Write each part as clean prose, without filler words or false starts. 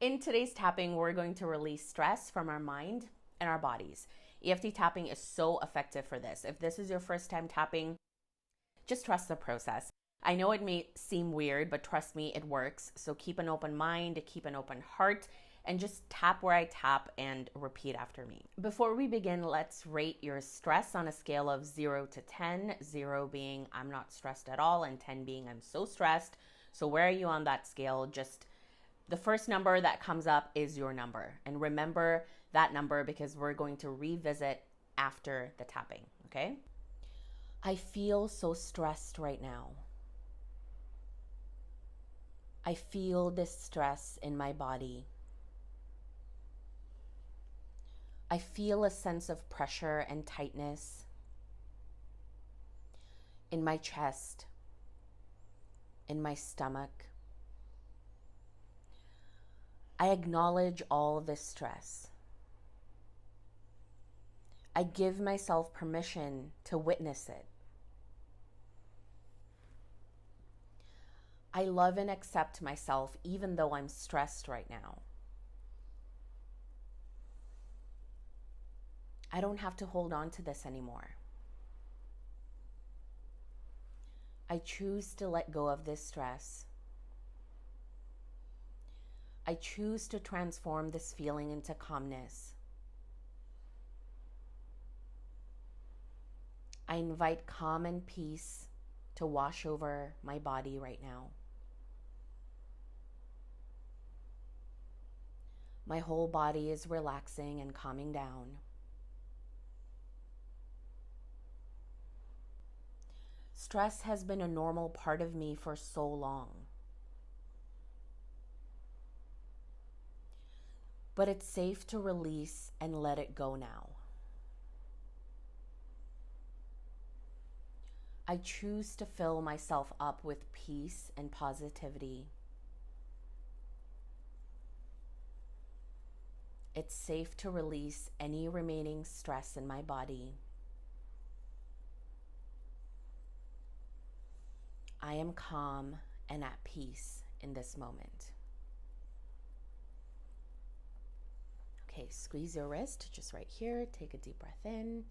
In today's tapping, we're going to release stress from our mind and our bodies. EFT tapping is so effective for this. If this is your first time tapping, just trust the process. I know it may seem weird, but trust me, it works. So keep an open mind, keep an open heart, and just tap where I tap and repeat after me. Before we begin, let's rate your stress on a scale of 0 to 10, 0 being I'm not stressed at all, and 10 being I'm so stressed. So where are you on that scale? Just the first number that comes up is your number. And remember that number because we're going to revisit after the tapping, okay? I feel so stressed right now. I feel this stress in my body. I feel a sense of pressure and tightness in my chest, in my stomach. I acknowledge all this stress. I give myself permission to witness it. I love and accept myself even though I'm stressed right now. I don't have to hold on to this anymore. I choose to let go of this stress. I choose to transform this feeling into calmness. I invite calm and peace to wash over my body right now. My whole body is relaxing and calming down. Stress has been a normal part of me for so long. But it's safe to release and let it go now. I choose to fill myself up with peace and positivity. It's safe to release any remaining stress in my body. I am calm and at peace in this moment. Okay, squeeze your wrist just right here. Take a deep breath in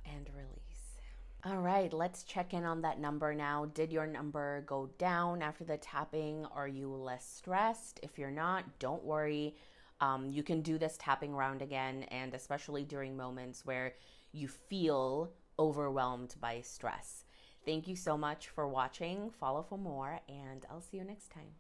and release. All right, let's check in on that number now. Did your number go down after the tapping? Are you less stressed? If you're not, don't worry. You can do this tapping round again, and especially during moments where you feel overwhelmed by stress. Thank you so much for watching. Follow for more, and I'll see you next time.